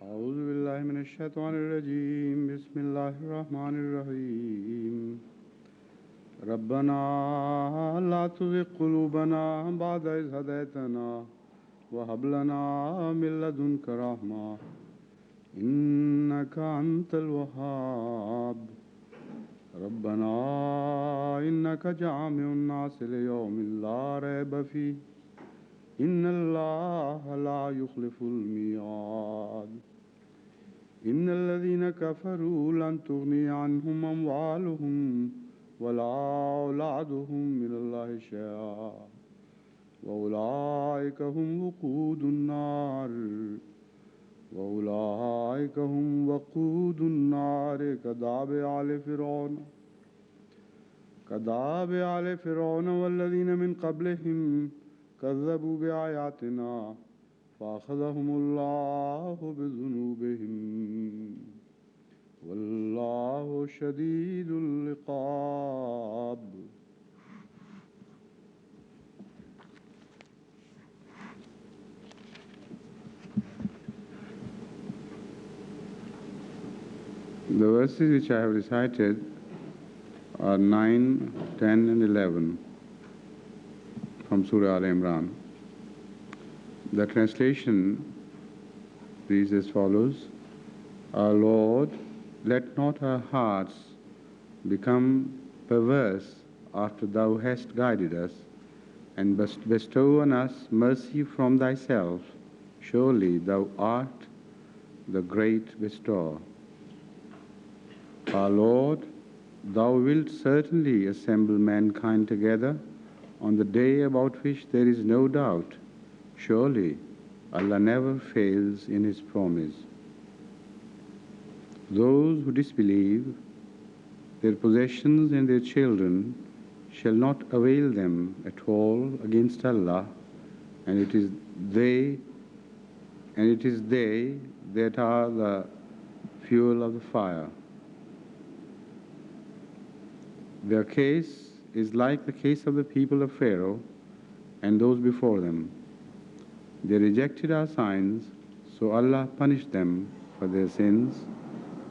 أعوذ بالله من الشيطان الرجيم بسم الله الرحمن الرحيم ربنا لا تزغ قلوبنا بعد إذ هديتنا وهب لنا من لدنك رحمة إنك أنت الوهاب ربنا إنك جامع الناس ليوم لا ريب فيه إن الله لا يخلف الميعاد إن الذين كفروا لن تغني عنهم أموالهم ولا أولادهم من الله شيئا وأولئك هم وقود النار وأولئك هم وقود النار كداب آل فرعون والذين من قبلهم كذبوا بآياتنا فأخذهم الله بذنوبهم والله شديد العقاب. The verses which I have recited are 9, 10 and 11 from Surah Aale-Imraan. The translation reads as follows: Our Lord, let not our hearts become perverse after Thou hast guided us, and bestow on us mercy from Thyself. Surely Thou art the great bestower. Our Lord, Thou wilt certainly assemble mankind together on the day about which there is no doubt. Surely Allah never fails in His promise. Those who disbelieve, their possessions and their children shall not avail them at all against Allah, and it is they that are the fuel of the fire. Their case is like the case of the people of Pharaoh and those before them. They rejected our signs, so Allah punished them for their sins,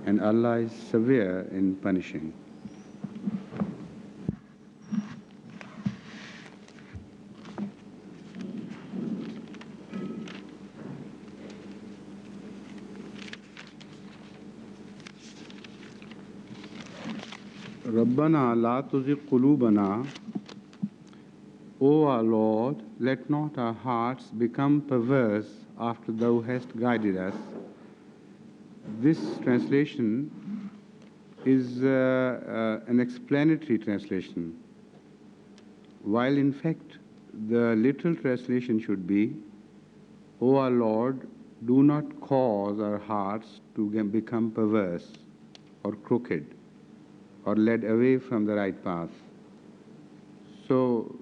and Allah is severe in punishing. Rabbana la tuzigh qulubana, O our Lord, let not our hearts become perverse after Thou hast guided us. This translation is an explanatory translation, while in fact the literal translation should be, O our Lord, do not cause our hearts to become perverse or crooked or led away from the right path. So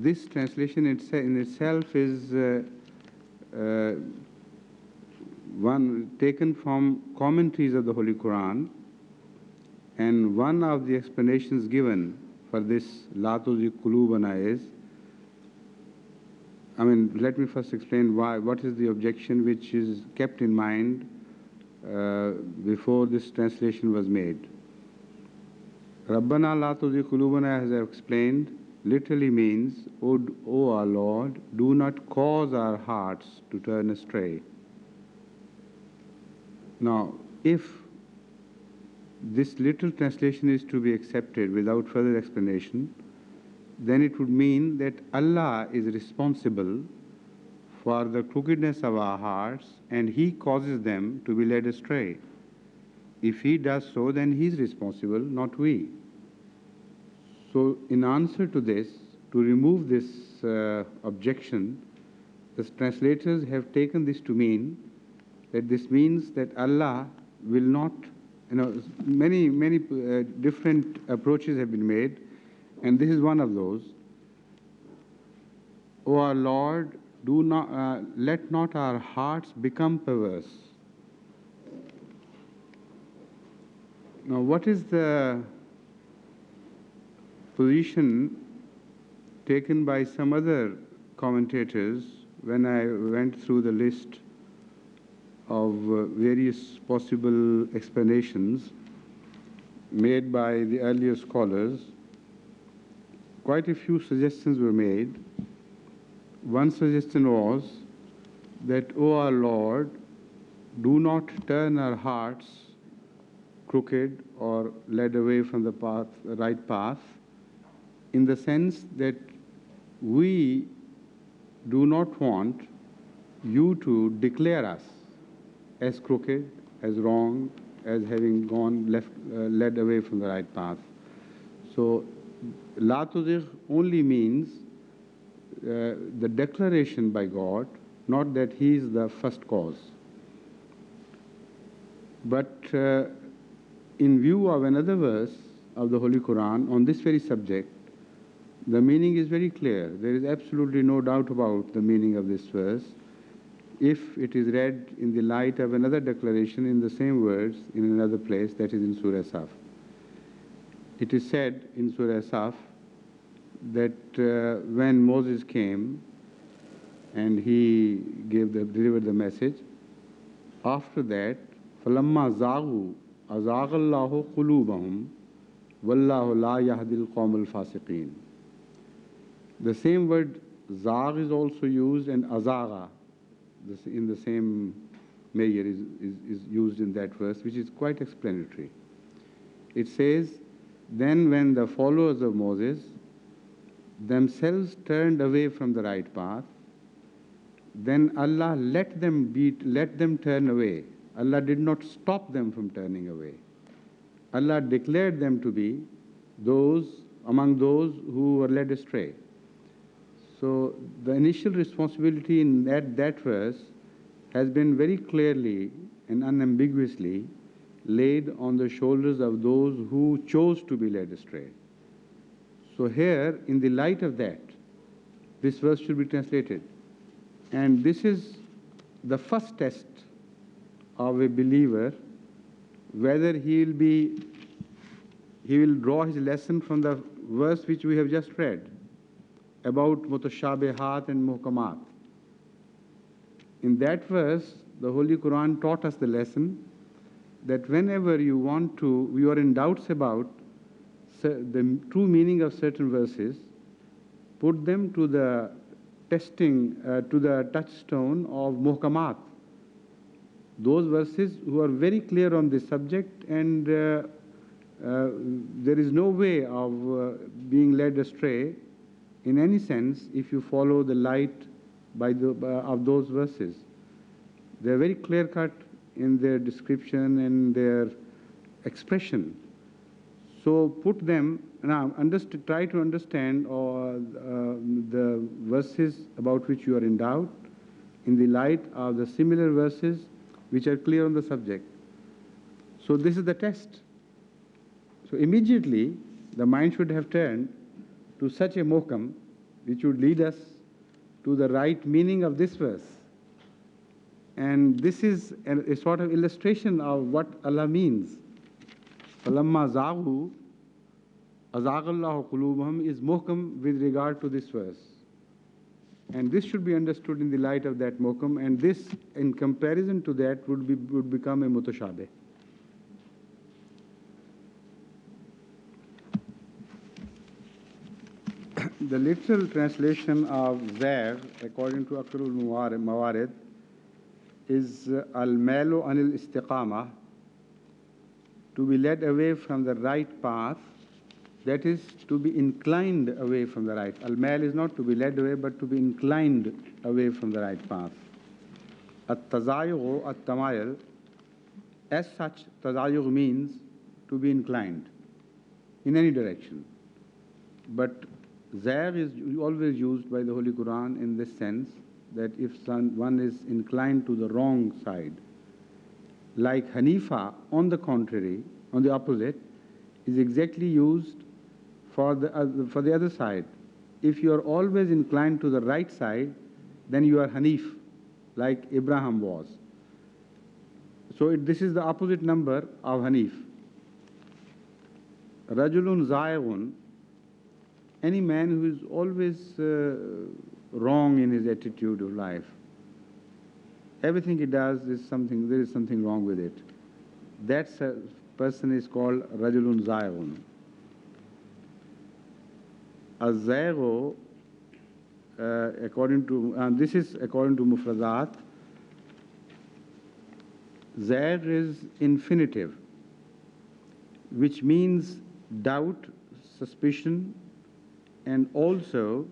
this translation in itself is one taken from commentaries of the Holy Quran, and one of the explanations given for this La tuzigh qulubana is, let me first explain what is the objection which is kept in mind before this translation was made. Rabbana la tuzigh qulubana, as I have explained, literally means, O our Lord, do not cause our hearts to turn astray. Now, if this literal translation is to be accepted without further explanation, then it would mean that Allah is responsible for the crookedness of our hearts, and He causes them to be led astray. If He does so, then He is responsible, not we. So in answer to this, to remove this objection, the translators have taken this to mean that this means that Allah will not, many different approaches have been made, and this is one of those. O our Lord, let not our hearts become perverse. Now, what is the position taken by some other commentators when I went through the list of various possible explanations made by the earlier scholars, quite a few suggestions were made. One suggestion was that, O our Lord, do not turn our hearts crooked or led away from the path, the right path, in the sense that we do not want you to declare us as crooked, as wrong, as having gone led away from the right path. So, La tuzigh only means the declaration by God, not that He is the first cause. But in view of another verse of the Holy Quran on this very subject, the meaning is very clear. There is absolutely no doubt about the meaning of this verse if it is read in the light of another declaration in the same words in another place, that is in Surah Saf. It is said in Surah Saf that when Moses came and he delivered the message, after that, فَلَمَّا زَاغُوا أَزَاغَ اللَّهُ قُلُوبَهُمْ وَاللَّهُ لَا يَهْدِي الْقَوْمَ الْفَاسِقِينَ. The same word zagh is also used, and azaga in the same measure is used in that verse, which is quite explanatory. It says, then when the followers of Moses themselves turned away from the right path, then Allah let them turn away. Allah did not stop them from turning away. Allah declared them to be among those who were led astray. So the initial responsibility in that verse has been very clearly and unambiguously laid on the shoulders of those who chose to be led astray. So here, in the light of that, this verse should be translated. And this is the first test of a believer, whether he will draw his lesson from the verse which we have just read about mutashabihat and muhkamat. In that verse, the Holy Quran taught us the lesson that whenever you are in doubts about the true meaning of certain verses, put them to the touchstone of muhkamat. Those verses who are very clear on this subject, and there is no way of being led astray in any sense if you follow the light of those verses. They are very clear-cut in their description and their expression. So put them, now try to understand the verses about which you are in doubt in the light of the similar verses which are clear on the subject. So this is the test. So immediately the mind should have turned to such a muhkam which would lead us to the right meaning of this verse. And this is a sort of illustration of what Allah means. فَلَمَّا زَاغُوا أَزَاغَ اللَّهُ قُلُوبَهُمْ is muhkam with regard to this verse. And this should be understood in the light of that muhkam, and this, in comparison to that, would become a mutashabih. The literal translation of Zair, according to Aqlul Mawarid, is al-malu anil istiqamah, to be led away from the right path, that is, to be inclined away from the right. Al-mal is not to be led away, but to be inclined away from the right path. At-tazayugh, at-tamayul, as such, tazayugh means to be inclined in any direction. But Zair is always used by the Holy Quran in this sense, that if one is inclined to the wrong side, like Hanifa, on the contrary, on the opposite, is exactly used for the other side. If you are always inclined to the right side, then you are Hanif, like Abraham was. So this is the opposite number of Hanif. Rajulun Zaigun, any man who is always wrong in his attitude of life. everything he does is something, there is something wrong with it. That person is called Rajulun Zaigun. Az-Zaigu, this is according to Mufradat, Zaig is infinitive, which means doubt, suspicion, and also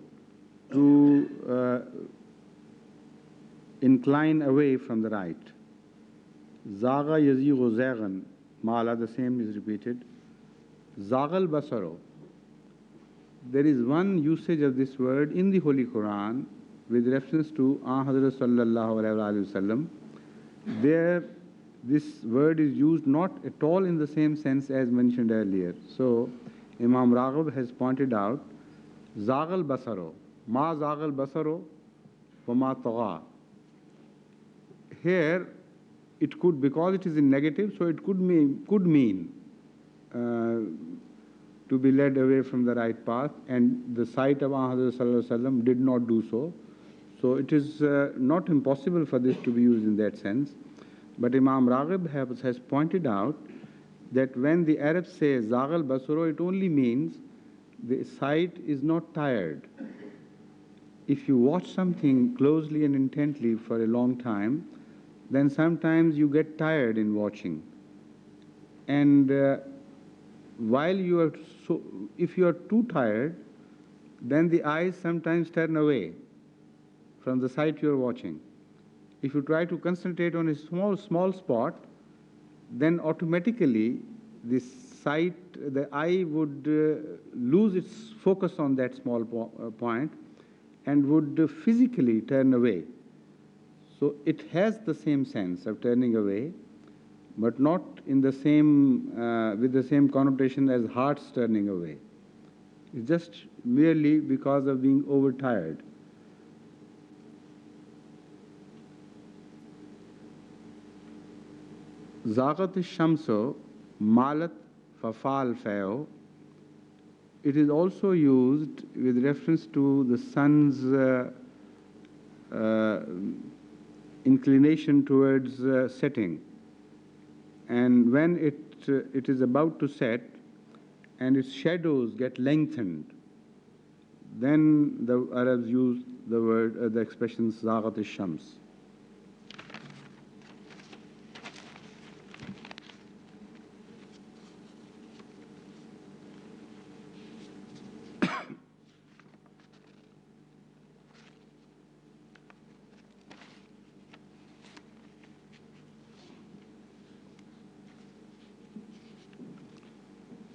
to incline away from the right. Zaga yazighu zaghan, mala, the same is repeated. Zagal basaro. There is one usage of this word in the Holy Quran with reference to Hazrat sallallahu alaihi wasallam. There, this word is used not at all in the same sense as mentioned earlier. So, Imam Raghib has pointed out, Zagal basaro, ma zagal basaro, wa ma tagha. Here, it could, because it is in negative, so it could mean to be led away from the right path, and the sight of Hazrat sallallahu alaihi wasallam did not do so. So it is not impossible for this to be used in that sense. But Imam Raghib has pointed out that when the Arabs say Zagal Basuro, it only means the sight is not tired. If you watch something closely and intently for a long time, then sometimes you get tired in watching. And while you are if you are too tired, then the eyes sometimes turn away from the sight you are watching. If you try to concentrate on a small spot, then automatically the eye would lose its focus on that small point and would physically turn away. So it has the same sense of turning away, but not in the same, with the same connotation as hearts turning away. It's just merely because of being overtired. Zaqat shamso malat fafal fayo. It is also used with reference to the sun's inclination towards setting. And when it is about to set and its shadows get lengthened, then the Arabs use the word, the expression Zaqat shams.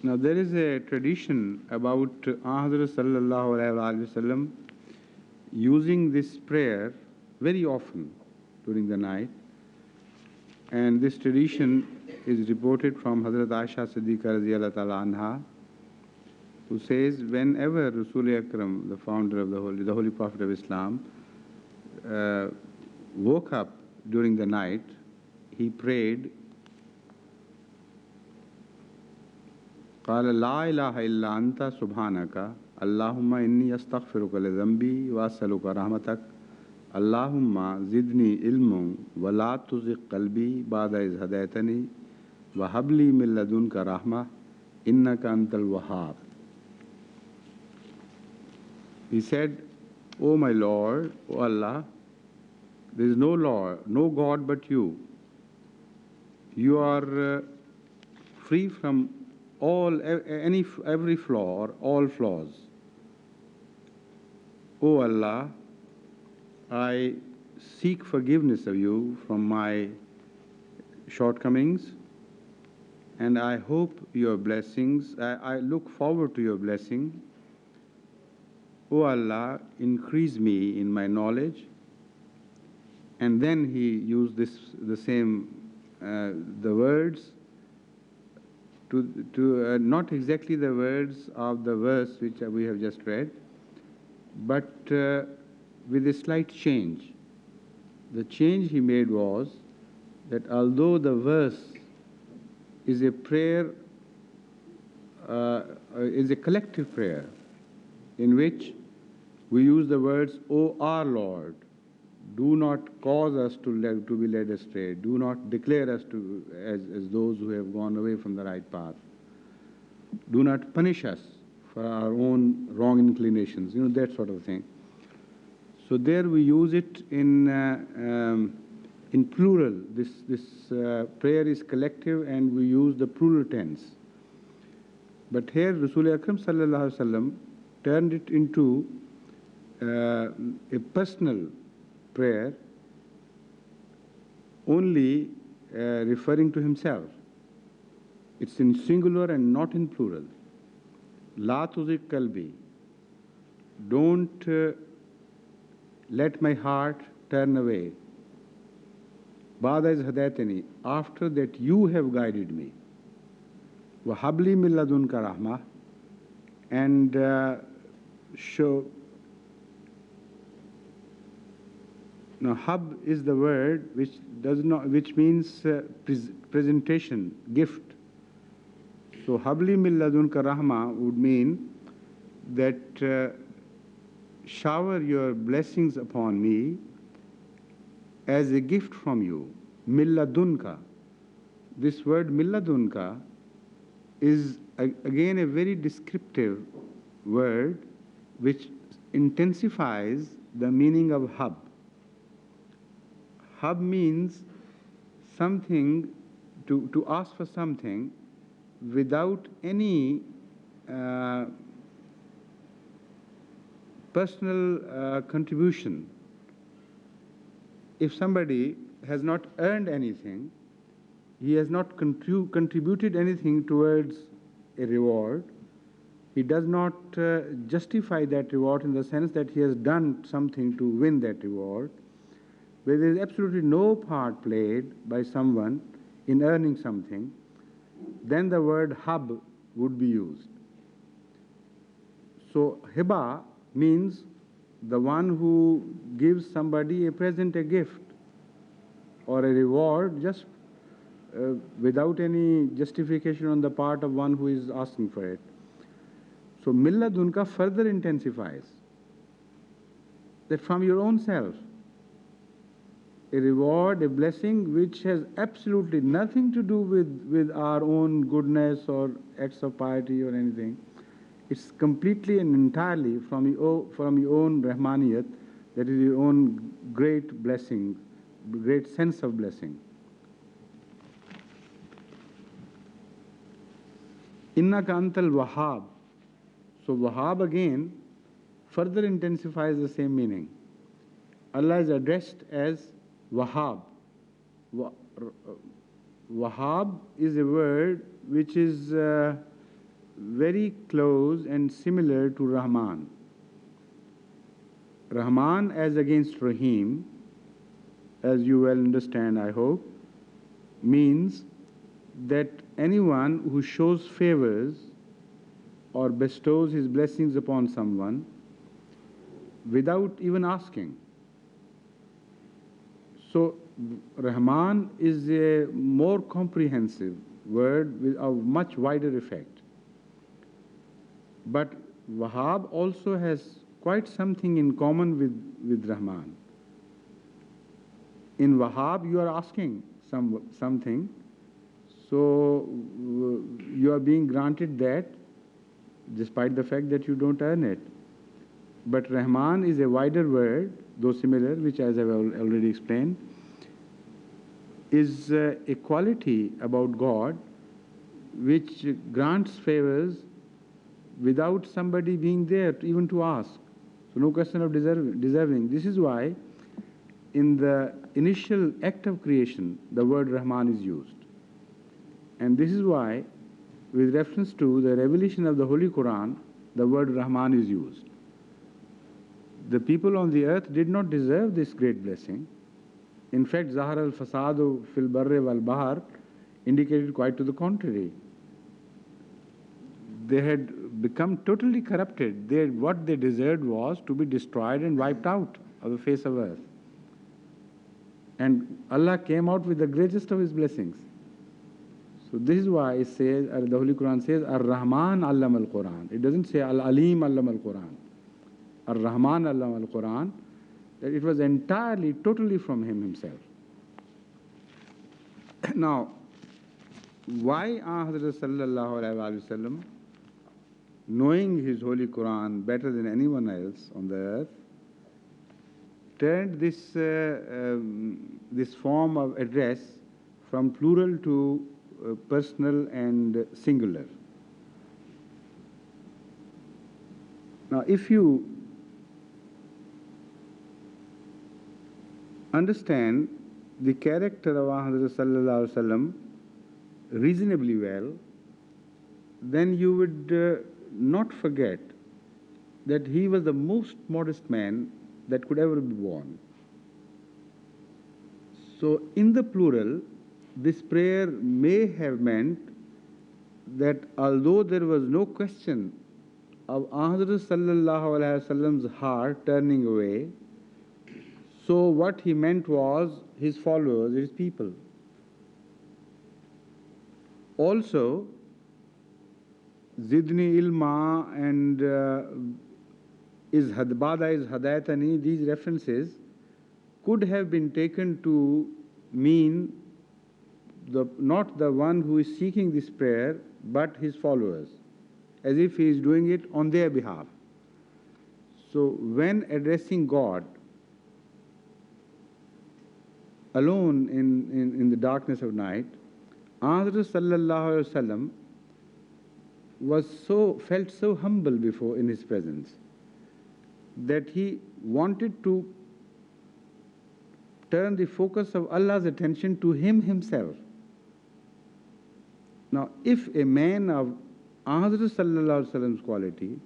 Now there is a tradition about Hazrat sallallahu alaihi wasallam using this prayer very often during the night, and this tradition is reported from Hazrat Aisha Siddiqa radhiyallahu ta'ala anha, who says whenever Rasul Akram, the founder of the Holy Prophet of Islam, woke up during the night, he prayed, قال لا إله إلا أنت سبحانك اللهم إني أستغفرك لذنبي وأسألك رحمتك اللهم زدني علم ولا تزغ قلبي بعد إذ هديتني وهب لي من لدنك رحمة إنك أنت الوهاب. He said, O my Lord, O Allah, there is no Lord, no God but you. You are free from every flaw or all flaws. O Allah, I seek forgiveness of you from my shortcomings, and I hope your blessings, I look forward to your blessing. O Allah, increase me in my knowledge. And then he used the words, not exactly the words of the verse which we have just read, but with a slight change. The change he made was that although the verse is a prayer, is a collective prayer in which we use the words, O our Lord, Do not cause us to be led astray. Do not declare us as those who have gone away from the right path. Do not punish us for our own wrong inclinations, that sort of thing. So there we use it in plural. This prayer is collective and we use the plural tense. But here Rasul Akram sallallahu alaihi wasallam turned it into a personal prayer, only referring to himself. It's in singular and not in plural. La tuzik kalbi. Don't let my heart turn away. Ba'da iz hadaytani. After that you have guided me. Wa habli min ladunka rahmah. And show. Now, hab is the word which means presentation, gift. So, habli min ladunka rahma would mean that shower your blessings upon me as a gift from you. Min ladunka. This word milladunka is again a very descriptive word which intensifies the meaning of hab. Hab means something, to ask for something without any personal contribution. If somebody has not earned anything, he has not contributed anything towards a reward, he does not justify that reward in the sense that he has done something to win that reward, where there is absolutely no part played by someone in earning something, then the word hab would be used. So hiba means the one who gives somebody a present, a gift, or a reward just without any justification on the part of one who is asking for it. So milladunka further intensifies that from your own self, a reward, a blessing which has absolutely nothing to do with our own goodness or acts of piety or anything. It's completely and entirely from your own Rahmaniyat, that is your own great blessing, great sense of blessing. Innaka antal wahhab. So wahhab again further intensifies the same meaning. Allah is addressed as Wahhab. Wahhab is a word which is very close and similar to Rahman. Rahman as against Rahim, as you well understand, I hope, means that anyone who shows favors or bestows his blessings upon someone without even asking. So, Rahman is a more comprehensive word with a much wider effect. But Wahhab also has quite something in common with Rahman. In Wahhab, you are asking something, so you are being granted that despite the fact that you don't earn it. But Rahman is a wider word, though similar, which as I have already explained, is a quality about God which grants favors without somebody being there even to ask. So no question of deserving. This is why in the initial act of creation, the word Rahman is used. And this is why, with reference to the revelation of the Holy Quran, the word Rahman is used. The people on the earth did not deserve this great blessing. In fact, Zahar al-Fasadu fil barri wal bahar indicated quite to the contrary. They had become totally corrupted. What they deserved was to be destroyed and wiped out of the face of earth. And Allah came out with the greatest of His blessings. So this is why it says, the Holy Quran says, Ar-Rahman allama al-Quran. It doesn't say Al-Alim allama al-Quran. Ar-Rahman allama al-Quran. that it was entirely, totally from him himself. Now, why Hazrat Sallallahu Alaihi Wasallam, knowing his Holy Quran better than anyone else on the earth, turned this form of address from plural to personal and singular. Now, if you understand the character of Hazrat Sallallahu Alaihi Wasallam reasonably well, then you would not forget that he was the most modest man that could ever be born. So, in the plural, this prayer may have meant that although there was no question of Hazrat Sallallahu Alaihi Wasallam's heart turning away, so what he meant was his followers, his people. Also, Zidni ilma and Bada is hadayatani, these references could have been taken to mean not the one who is seeking this prayer, but his followers, as if he is doing it on their behalf. So when addressing God alone in the darkness of night, Hazrat Sallallahu Alaihi Wasallam felt so humble before in his presence that he wanted to turn the focus of Allah's attention to him himself. Now, if a man of Hazrat Sallallahu Alaihi Wasallam's quality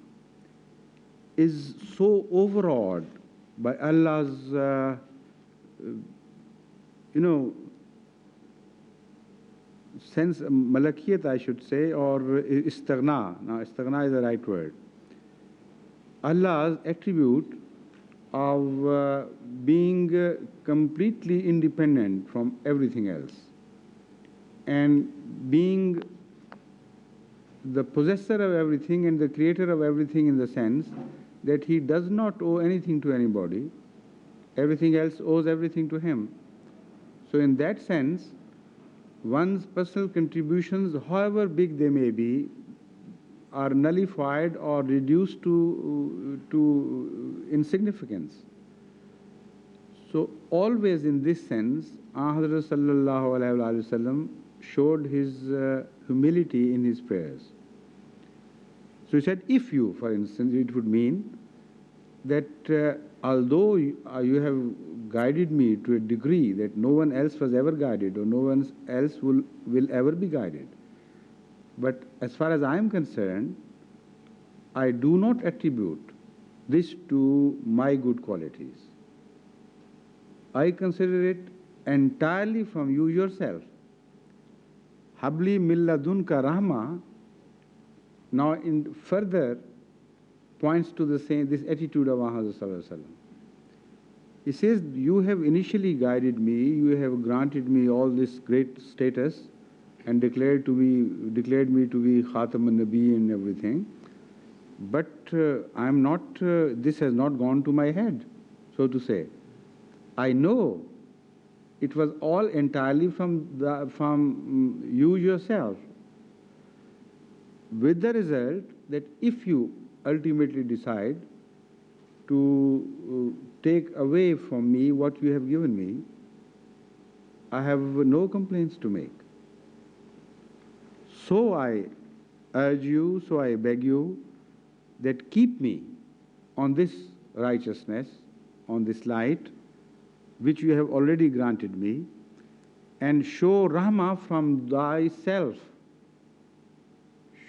is so overawed by Allah's, sense, malakiyat I should say, or istighna. Now, istighna is the right word. Allah's attribute of being completely independent from everything else and being the possessor of everything and the creator of everything, in the sense that he does not owe anything to anybody, everything else owes everything to him. So in that sense, one's personal contributions, however big they may be, are nullified or reduced to insignificance. So always in this sense, Hazrat Sallallahu Alaihi Wasallam showed his humility in his prayers. So he said, if you, for instance, it would mean that although you have guided me to a degree that no one else was ever guided or no one else will ever be guided, but as far as I am concerned, I do not attribute this to my good qualities. I consider it entirely from you yourself. Habli milladunka rahma now in further points to the same, this attitude of Hazrat Sallallahu Alaihi Wasallam. He says, you have initially guided me, you have granted me all this great status and declared me to be Khatam al-Nabi and everything, but I am not, this has not gone to my head, so to say. I know it was all entirely from you yourself, with the result that if you ultimately decide to take away from me what you have given me, I have no complaints to make. So I urge you, so I beg you, that keep me on this righteousness, on this light, which you have already granted me, and show Rahmah from thyself.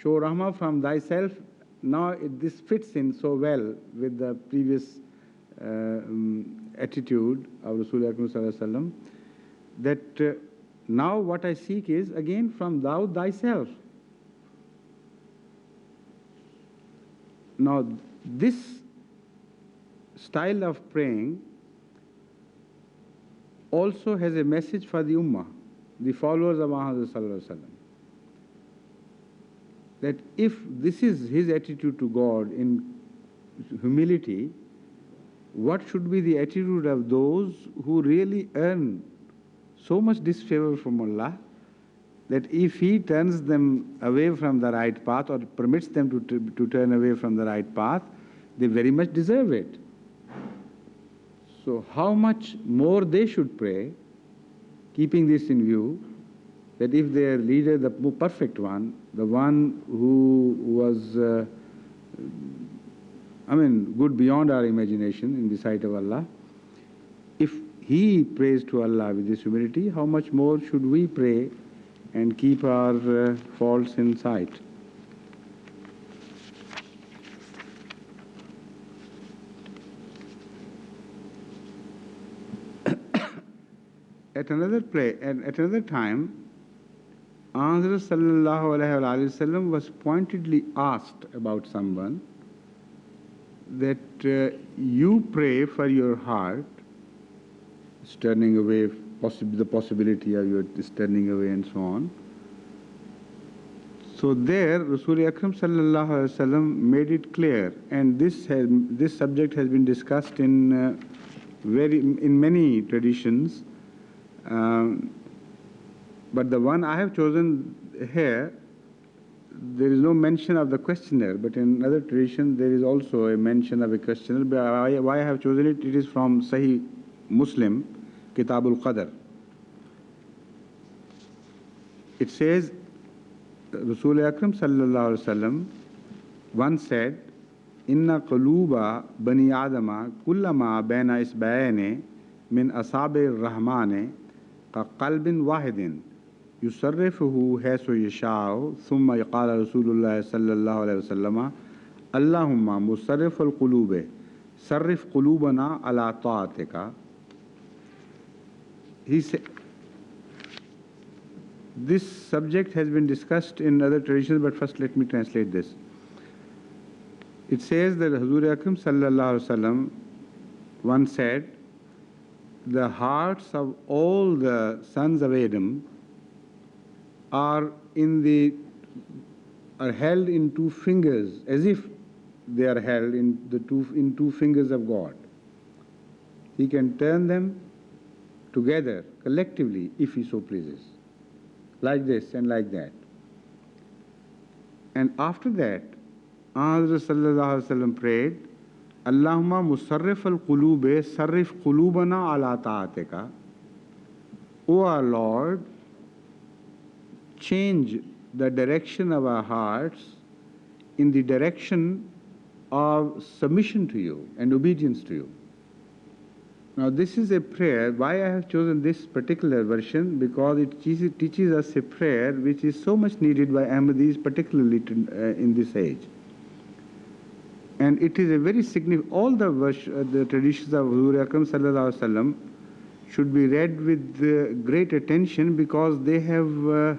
Show Rahmah from thyself. Now this fits in so well with the previous attitude of Rasulullah Sallallahu Alaihi Wasallam, that now what I seek is again from thou thyself. Now this style of praying also has a message for the Ummah, the followers of Muhammad Sallallahu Alaihi Wasallam, that if this is his attitude to God in humility, what should be the attitude of those who really earn so much disfavor from Allah that if He turns them away from the right path or permits them to turn away from the right path, they very much deserve it. So how much more they should pray, keeping this in view, that if their leader, the perfect one, the one who was, good beyond our imagination in the sight of Allah, if he prays to Allah with this humility, how much more should we pray and keep our faults in sight? At another time, Hazrat sallallahu alaihi wasallam was pointedly asked about someone that you pray for your heart, turning away, the possibility of your turning away and so on. So there, Rasul Akram sallallahu alaihi wasallam made it clear, and this subject has been discussed in many traditions. But the one I have chosen here, there is no mention of the questioner, but in other traditions there is also a mention of a questioner. But why I have chosen it? It is from Sahih Muslim, Kitabul Qadr. It says, Rasul Akram sallallahu alaihi wasallam once said, "Inna quluba bani Adama kullama baina isba'aini min asabi rahmane ka qalbin wahidin yusarrifuhu haythu yasha'u thumma yaqala Rasulullah sallallahu alaihi wasallam Allahumma musarrif al-qulube sarrif qulubana ala ta'atika." He said, this subject has been discussed in other traditions, but first let me translate this. It says that Hazrat Akram sallallahu alaihi wasallam once said, the hearts of all the sons of Adam are held in two fingers, as if they are held in two fingers of God. He can turn them together, collectively, if He so pleases, like this and like that. And after that, Hazrat sallallahu alaihi wasallam prayed, Allahumma musarrif al-qulube sarrif qulubana ala ta'atika. O our Lord, change the direction of our hearts in the direction of submission to You and obedience to You. Now this is a prayer. Why I have chosen this particular version? Because it teaches us a prayer which is so much needed by Ahmadis, particularly in this age. And it is a very significant, all the traditions of Hazrat Akram sallallahu alaihi wasallam should be read with great attention, because they have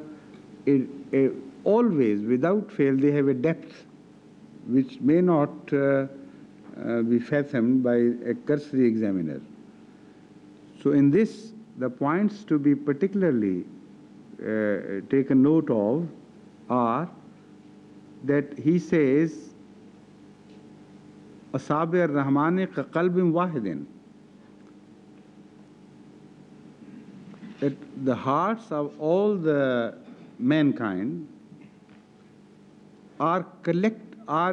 always, without fail, they have a depth which may not be fathomed by a cursory examiner. So in this, the points to be particularly taken note of are that he says, Asabi ar-Rahmani ka qalbin wahidin, that the hearts of all the mankind are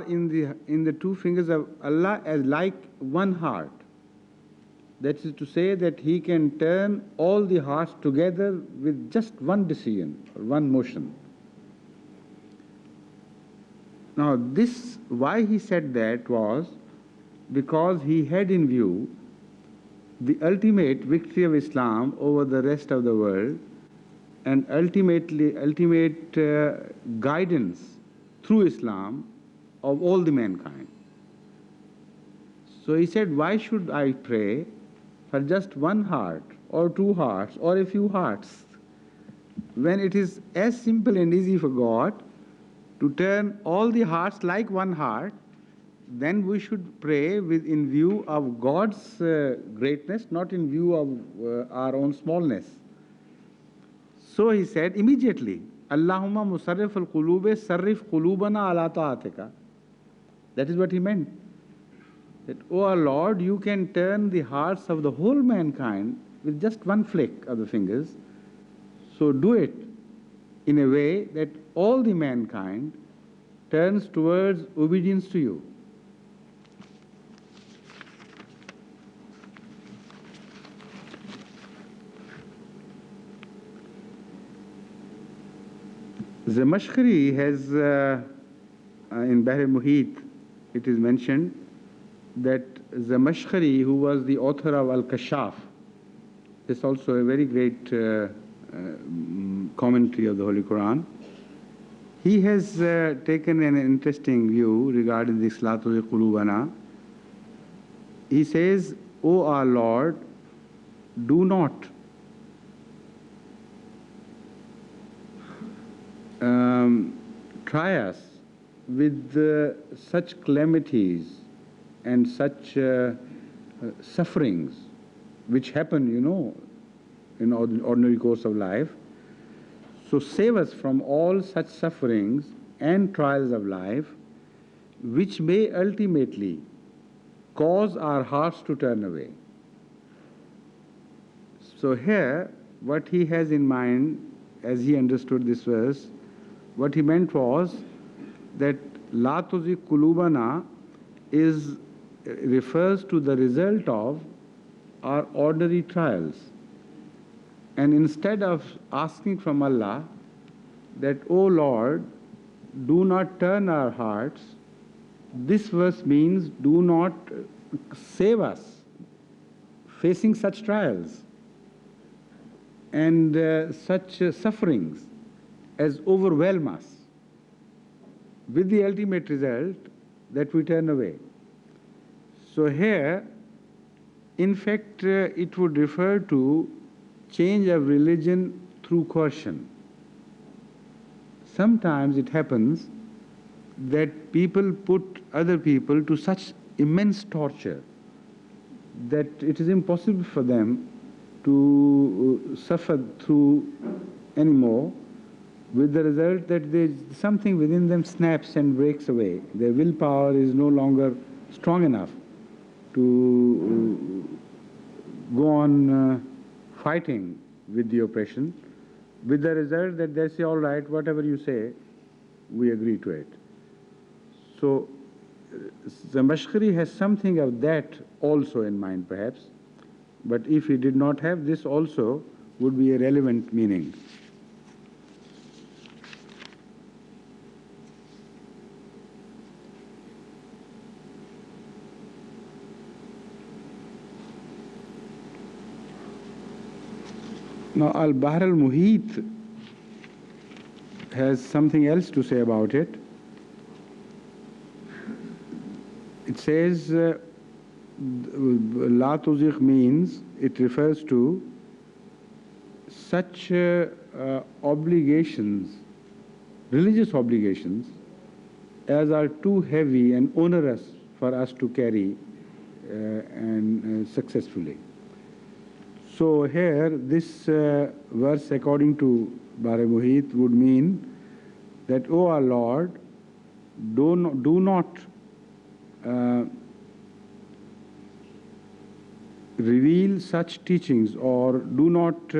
in the two fingers of Allah as like one heart. That is to say that He can turn all the hearts together with just one decision or one motion. Now this, why he said that was because he had in view the ultimate victory of Islam over the rest of the world, and ultimate guidance through Islam of all the mankind. So he said, why should I pray for just one heart or two hearts or a few hearts, when it is as simple and easy for God to turn all the hearts like one heart? Then we should pray in view of God's greatness, not in view of our own smallness. So he said immediately, Allahumma musarrif al-qulube sarrif qulubana ala ta'atika. That is what he meant. that, "O our Lord, you can turn the hearts of the whole mankind with just one flick of the fingers. So do it in a way that all the mankind turns towards obedience to you." Zamashkhari has, in Bahr-e-Muhit, it is mentioned that Zamashkhari, who was the author of Al-Kashaf, is also a very great commentary of the Holy Quran. He has taken an interesting view regarding the Islatu Qulubana. He says, "O our Lord, do not try us with such calamities and such sufferings which happen, in ordinary course of life. So save us from all such sufferings and trials of life, which may ultimately cause our hearts to turn away." So here, what he has in mind, as he understood this verse, what he meant was that La tuzi kulubana refers to the result of our ordinary trials. And instead of asking from Allah that, "O Lord, do not turn our hearts," this verse means, do not save us facing such trials and such sufferings as overwhelm us, with the ultimate result that we turn away. So here, in fact, it would refer to change of religion through coercion. Sometimes it happens that people put other people to such immense torture that it is impossible for them to suffer through anymore, with the result that something within them snaps and breaks away. Their willpower is no longer strong enough to go on fighting with the oppression, with the result that they say, "All right, whatever you say, we agree to it." So Zamashkhari has something of that also in mind, perhaps, but if he did not have, this also would be a relevant meaning. Now, Al-Bahr al-Muhit has something else to say about it. It says, La tuzigh means, it refers to such obligations, religious obligations, as are too heavy and onerous for us to carry and successfully. So here, this verse, according to Bahr-e-Muhit, would mean that, "O our Lord, do not reveal such teachings, or do not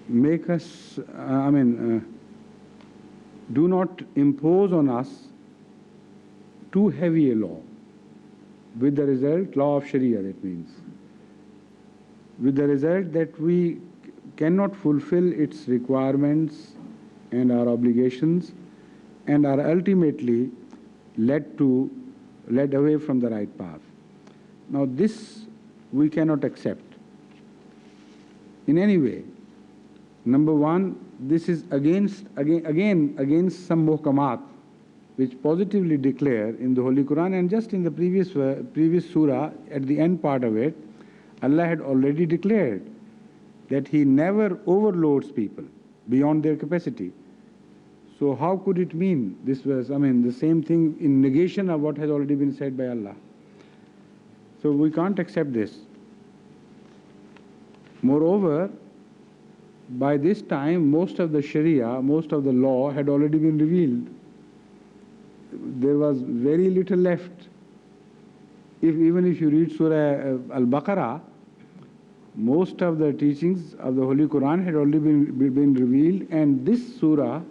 make us, do not impose on us too heavy a law." With the result, law of Sharia, that means, with the result that we cannot fulfill its requirements and our obligations, and are ultimately led away from the right path. Now this we cannot accept in any way. Number one, this is against some muhkamat which positively declare in the Holy Quran, and just in the previous surah, at the end part of it, Allah had already declared that He never overloads people beyond their capacity. So how could it mean this verse? The same thing in negation of what has already been said by Allah. So we can't accept this. Moreover, by this time, most of the Sharia, most of the law had already been revealed. there was very little left. Even if you read Surah Al-Baqarah, most of the teachings of the Holy Quran had already been revealed, and this surah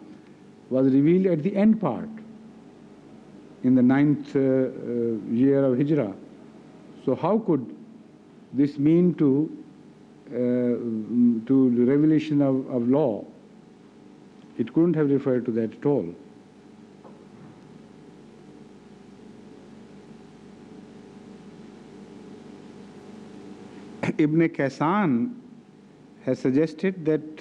was revealed at the end part, in the 9th year of Hijrah. So how could this mean to the revelation of law? It couldn't have referred to that at all. Ibn Kaysan has suggested that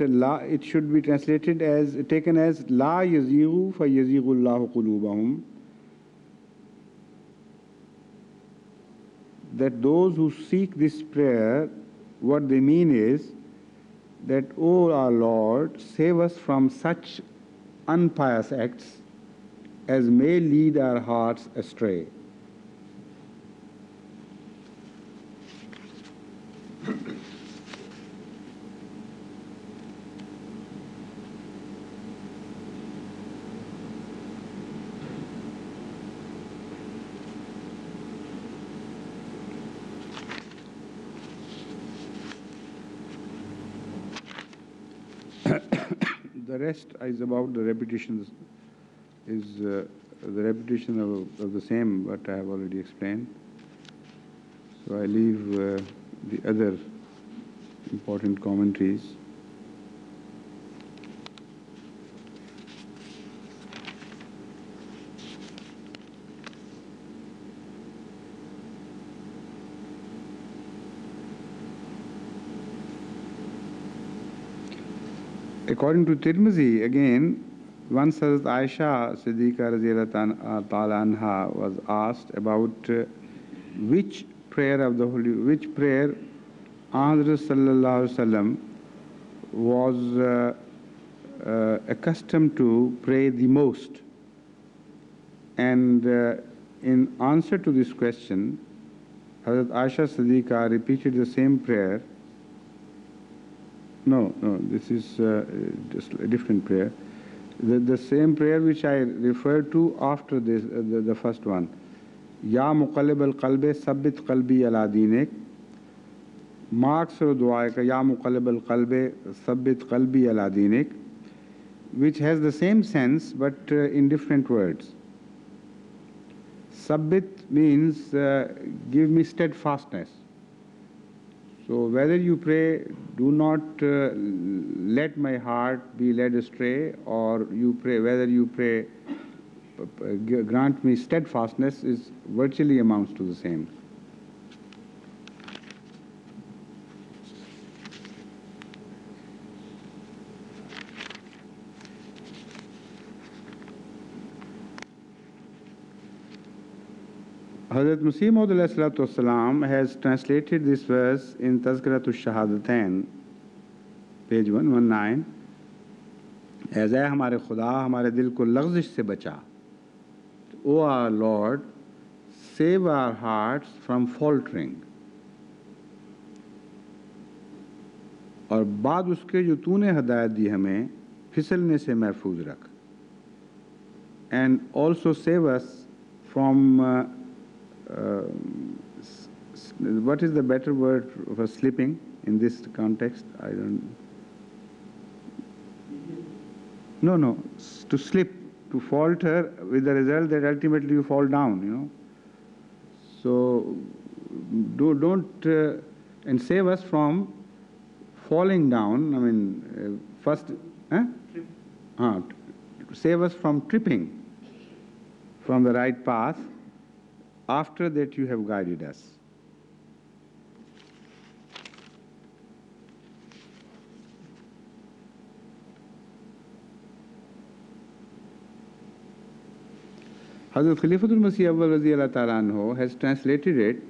it should be translated as, taken as La yazighu fa yazighu Allahu qulubahum, that those who seek this prayer, what they mean is that, O our Lord, save us from such unpious acts as may lead our hearts astray. The rest is about the repetitions, the repetition of the same what I have already explained. So I leave the other important commentaries. According to Tirmizi, again, once Hazrat Aisha Siddiqa radhiyallahu ta'ala anha was asked about which prayer Hazrat sallallahu alaihi wasallam was accustomed to pray the most. And in answer to this question, Hazrat Aisha Siddiqa repeated the same prayer. No, this is just a different prayer. The same prayer which I referred to after this, the first one. Ya muqallib al-qalbi sabbit qalbi ala dinik. Ma aksar du'a ka ya muqallib al-qalbi sabbit qalbi ala dinik, which has the same sense but in different words. Sabbit means give me steadfastness. So whether you pray, do not let my heart be led astray, or you pray, whether you pray, grant me steadfastness, is virtually amounts to the same. Hazrat Masih Maud has translated this verse in Tazkiratul Shahadatain, page 119, as "Ay hamare Khuda, hamare dil ko lagzish se bacha." O our Lord, save our hearts from faltering. और बाद उसके जो तूने हदायत दी हमें फिसलने से महफूज रख. And also save us from what is the better word for slipping in this context? I don't. No, to slip, to falter, with the result that ultimately you fall down, you know. So don't and save us from falling down. I mean, first, save us from tripping from the right path. After that you have guided us. Hazrat Khalifatul-Masih IV has translated it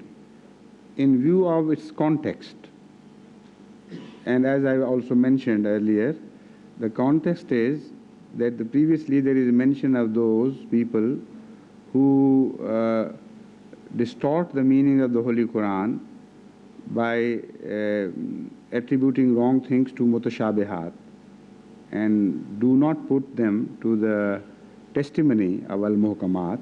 in view of its context. And as I also mentioned earlier, the context is that previously there is a mention of those people who distort the meaning of the Holy Quran by attributing wrong things to mutashabihat and do not put them to the testimony of Al-Muhkamat.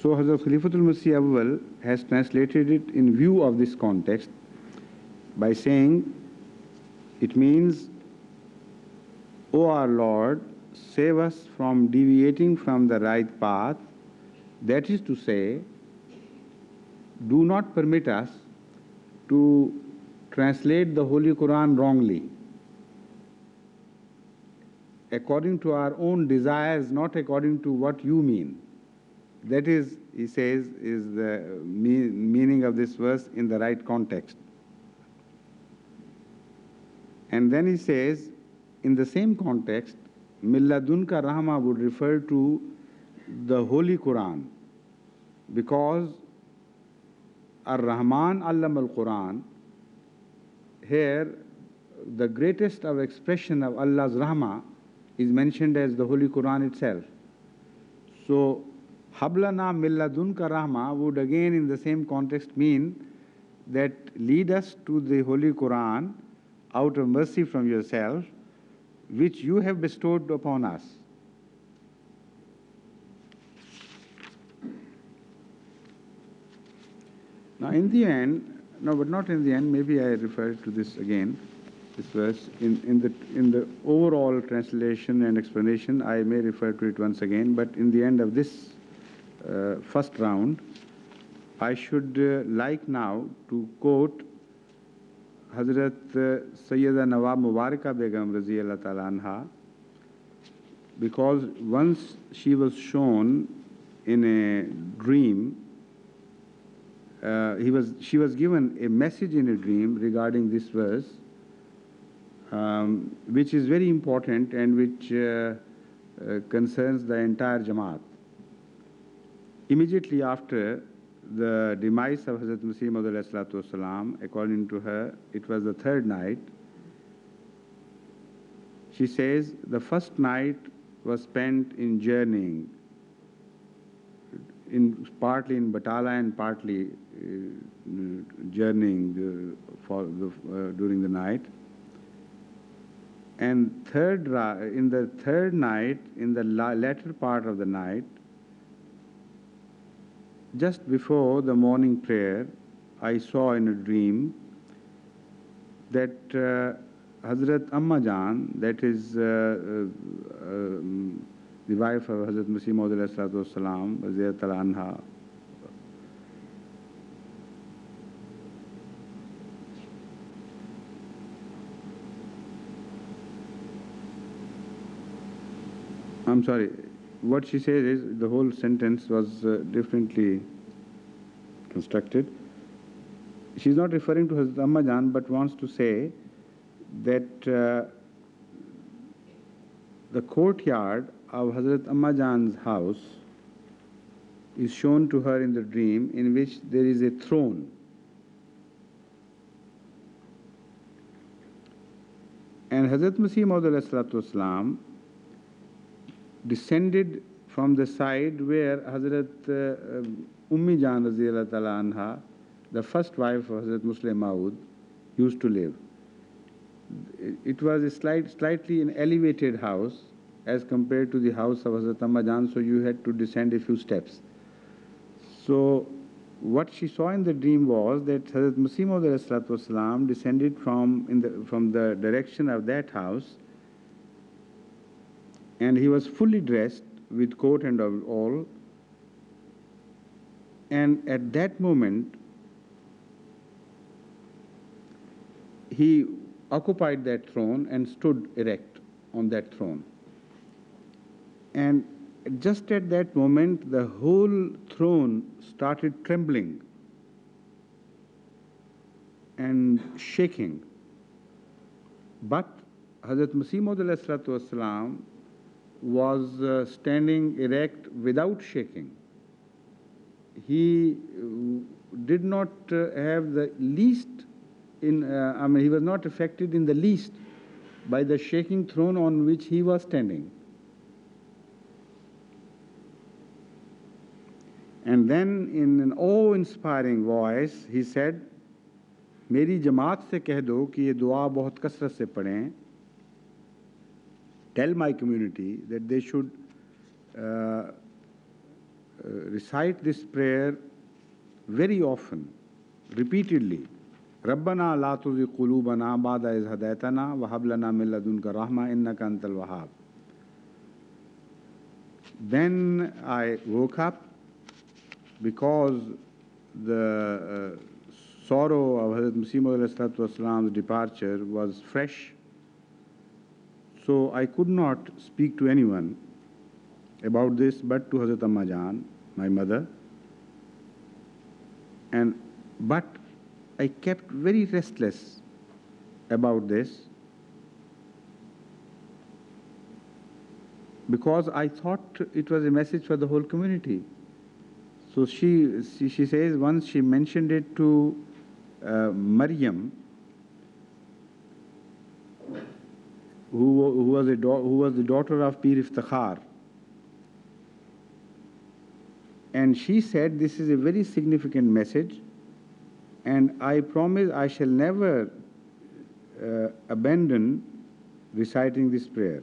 So Hazrat Khalifatul-Masih IV has translated it in view of this context by saying, it means, O our Lord, save us from deviating from the right path. That is to say, do not permit us to translate the Holy Quran wrongly, according to our own desires, not according to what you mean. That is, he says, is the meaning of this verse in the right context. And then he says, in the same context, Milladunka Rahma would refer to the Holy Quran, because Ar-Rahman Allam al-Quran, here the greatest of expression of Allah's Rahmah is mentioned as the Holy Quran itself. So, Hablana Milladunka Rahma would again in the same context mean that lead us to the Holy Quran out of mercy from yourself, which you have bestowed upon us. Now in the end, no, but not in the end, maybe I refer to this again, this verse. In the overall translation and explanation, I may refer to it once again, but in the end of this first round, I should like now to quote Hazrat Sayyida Nawab Mubaraka Begum Raziyallahu Ta'ala Anha, because once she was shown in a dream, she was given a message in a dream regarding this verse, which is very important and which concerns the entire Jamaat. Immediately after the demise of Hazrat Masih Maud, according to her, it was the third night. She says the first night was spent in journeying, partly in Batala and partly journeying during the night. And in the third night, in the latter part of the night, just before the morning prayer, I saw in a dream that Hazrat Amma Jan, that is the wife of Hazrat Masih Maud Raziyallahu Anha, I'm sorry, what she says is the whole sentence was differently constructed. She's not referring to Hazrat Amma Jan, but wants to say that the courtyard of Hazrat Amma Jan's house is shown to her in the dream, in which there is a throne. And Hazrat Masih Maud descended from the side where Hazrat Ummi Jan Raziyallahu Ta'ala Anha, the first wife of Hazrat Muslim Maud, used to live. It was a slightly an elevated house as compared to the house of Hazrat Amma Jan, so you had to descend a few steps. So what she saw in the dream was that Hazrat Masih Maud descended from the direction of that house, and he was fully dressed with coat and all. And at that moment, he occupied that throne and stood erect on that throne. And just at that moment, the whole throne started trembling and shaking. But Hazrat Masih Maud was standing erect without shaking. He did not have the least, he was not affected in the least by the shaking throne on which he was standing. And then in an awe-inspiring voice, he said, मेरी जमात से कह दो कि ये दुआ बहुत कसरत से पढ़ें. Tell my community that they should recite this prayer very often, repeatedly. رَبَّنَا لَا تُزِغْ قُلُوبَنَا بَعْدَ إِذْ هَدَيْتَنَا وَهَبْ لَنَا مِن لَّدُنكَ رَحْمَةً إِنَّكَ أَنتَ الْوَهَّابُ. Then I woke up because the sorrow of Hazrat Masih Maud's departure was fresh. So I could not speak to anyone about this but to Hazrat Amma Jan, my mother. But I kept very restless about this because I thought it was a message for the whole community. So she says once she mentioned it to Maryam, who was the daughter of Pir Iftikhar. And she said, this is a very significant message, and I promise I shall never abandon reciting this prayer.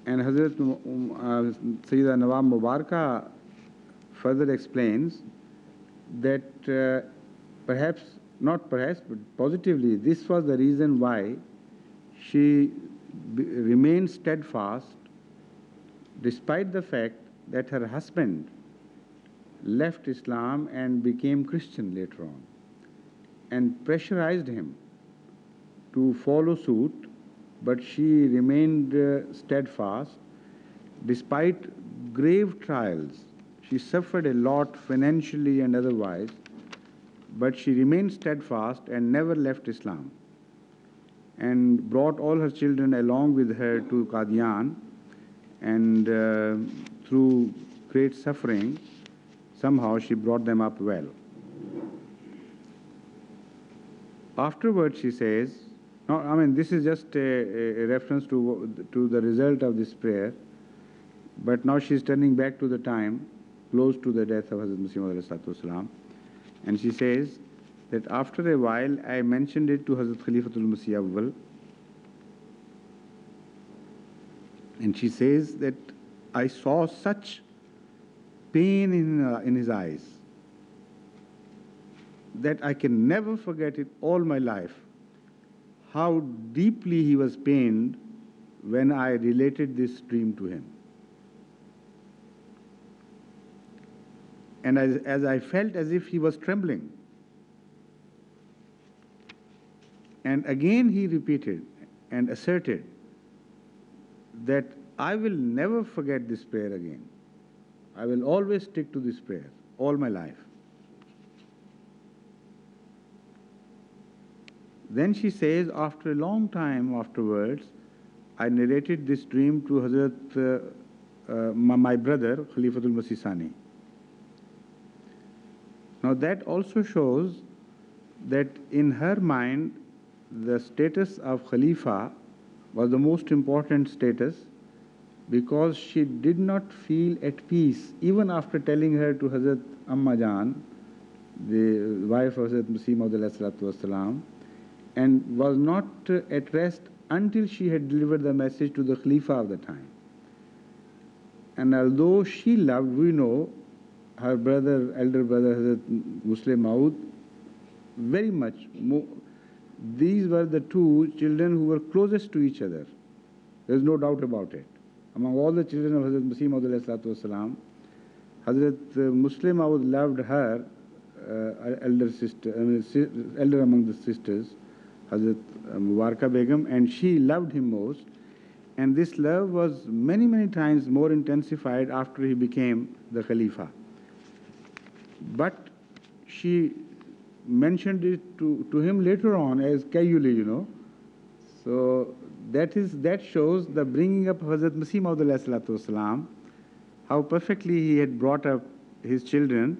And Hazrat Sayyida Nawab Mubarakah further explains that not perhaps, but positively, this was the reason why she remained steadfast despite the fact that her husband left Islam and became Christian later on, and pressurized him to follow suit, but she remained steadfast despite grave trials. She suffered a lot financially and otherwise, but she remained steadfast and never left Islam, and brought all her children along with her to Qadian, and through great suffering, somehow she brought them up well. Afterwards she says, no, I mean this is just a reference to the result of this prayer, but now she is turning back to the time close to the death of Hazrat Masih Maud, and she says that after a while I mentioned it to Hazrat Khalifatul-Masih IV, and she says that I saw such pain in his eyes that I can never forget it all my life, how deeply he was pained when I related this dream to him. And as I felt as if he was trembling. And again he repeated and asserted that I will never forget this prayer again. I will always stick to this prayer all my life. Then she says, after a long time afterwards, I narrated this dream to Hazrat, my brother, Khalifatul-Masih Sani. Now that also shows that in her mind, the status of Khalifa was the most important status, because she did not feel at peace, even after telling her to Hazrat Amma Jan, the wife of Hazrat Masih Maud, and was not at rest until she had delivered the message to the Khalifa of the time. And although she loved, we know, her brother, elder brother Hazrat Muslim Maud very much. These were the two children who were closest to each other. There is no doubt about it. Among all the children of Hazrat Masih Maud, Hazrat Muslim Maud loved her elder sister, elder among the sisters, Hazrat Mubarakah Begum, and she loved him most. And this love was many, many times more intensified after he became the Khalifa. But she mentioned it to him later on as casually, you know. So that shows the bringing up of Hazrat Masih Maud, how perfectly he had brought up his children,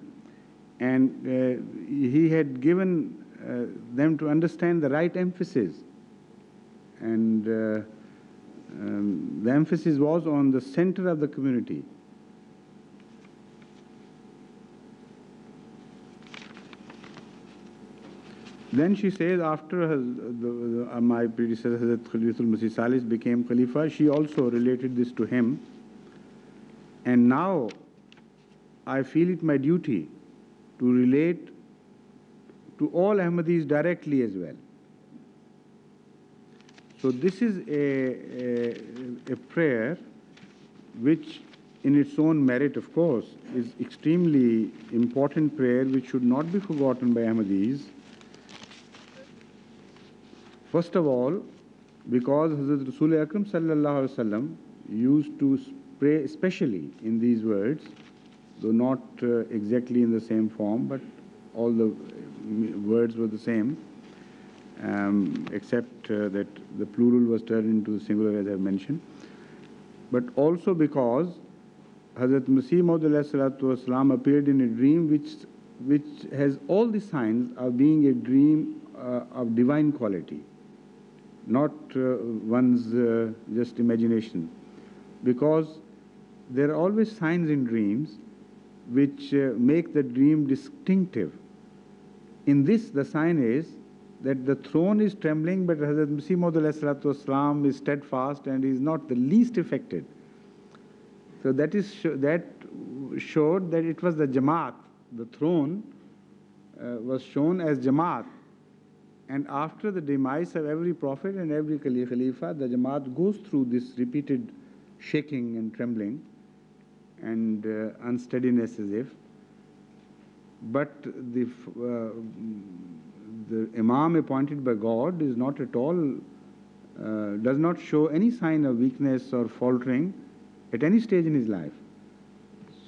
and he had given them to understand the right emphasis. And the emphasis was on the center of the community. Then she says, after my predecessor Hazrat Khalifatul-Masih Salis became Khalifa, she also related this to him, And now I feel it my duty to relate to all Ahmadis directly as well. So this is a prayer which in its own merit, of course, is extremely important prayer which should not be forgotten by Ahmadis. First of all, because Hazrat Rasul Akram sallallahu alaihi wasallam used to pray especially in these words, though not exactly in the same form, but all the words were the same, except that the plural was turned into the singular as I have mentioned. But also because Hazrat Masih Maud appeared in a dream which has all the signs of being a dream of divine quality, not one's just imagination. Because there are always signs in dreams which make the dream distinctive. In this, the sign is that the throne is trembling, but Hazrat Masih Maud is steadfast and is not the least affected. So that showed that it was the Jamaat. The throne was shown as Jamaat. And after the demise of every prophet and every Khalifa, the Jamaat goes through this repeated shaking and trembling and unsteadiness as if. But the Imam appointed by God is not at all, does not show any sign of weakness or faltering at any stage in his life.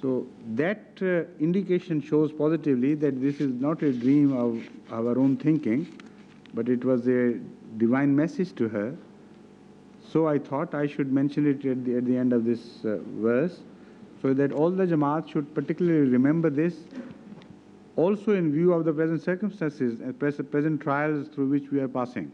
So that indication shows positively that this is not a dream of our own thinking, but it was a divine message to her. So I thought I should mention it at the end of this verse, so that all the Jamaat should particularly remember this, also in view of the present circumstances and present trials through which we are passing.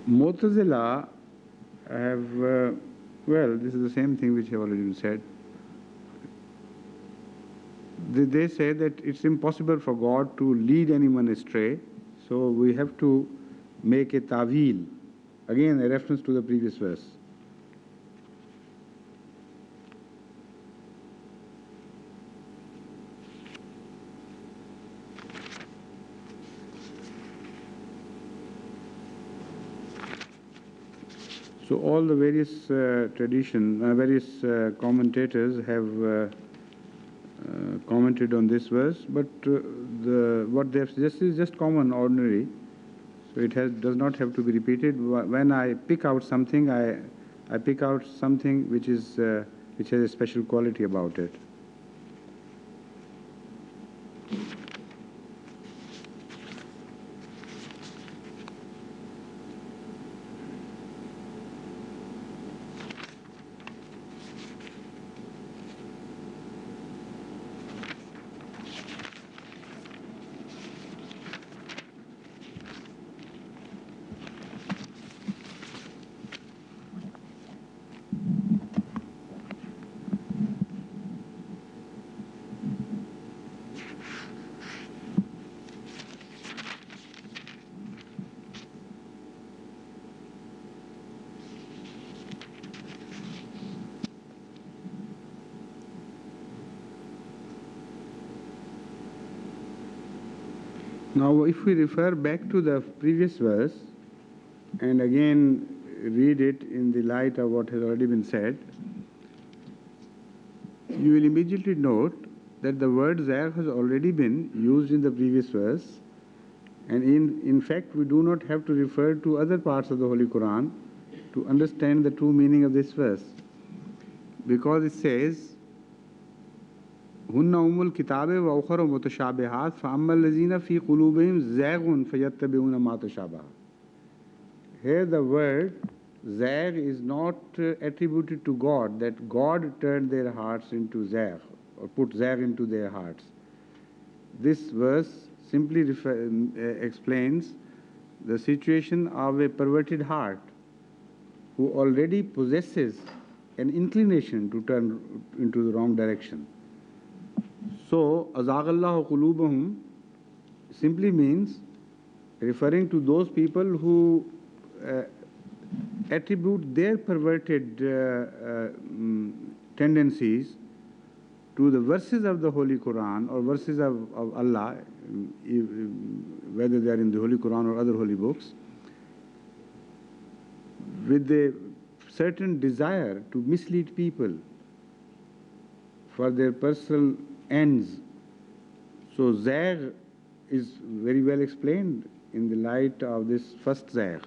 Mu'tazila have, well, this is the same thing which have already been said. They say that it's impossible for God to lead anyone astray, so we have to make a ta'wil. Again, a reference to the previous verse. So all the various various commentators have commented on this verse, but what they have suggested is just common, ordinary. So it does not have to be repeated. When I pick out something, I pick out something which has a special quality about it. Now, if we refer back to the previous verse and again read it in the light of what has already been said, you will immediately note that the word Zaygh has already been used in the previous verse, and in fact we do not have to refer to other parts of the Holy Quran to understand the true meaning of this verse, because it says, हुन्ना उम्मुल किताबे व उखर मुतशाबिहात फ़अम्मल लज़ीना फ़ी क़ुलूबिहिम ज़ैग़ुन फ़यत्तबिऊना मा तशाबहा. Here the word Zaygh is not attributed to God, that God turned their hearts into Zaygh or put zagh into their hearts. This verse simply explains the situation of a perverted heart who already possesses an inclination to turn into the wrong direction. So, azaghallahu qulubahum simply means referring to those people who attribute their perverted tendencies to the verses of the Holy Quran or verses of Allah, whether they are in the Holy Quran or other holy books, with a certain desire to mislead people for their personal ends. So zagh is very well explained in the light of this first zagh.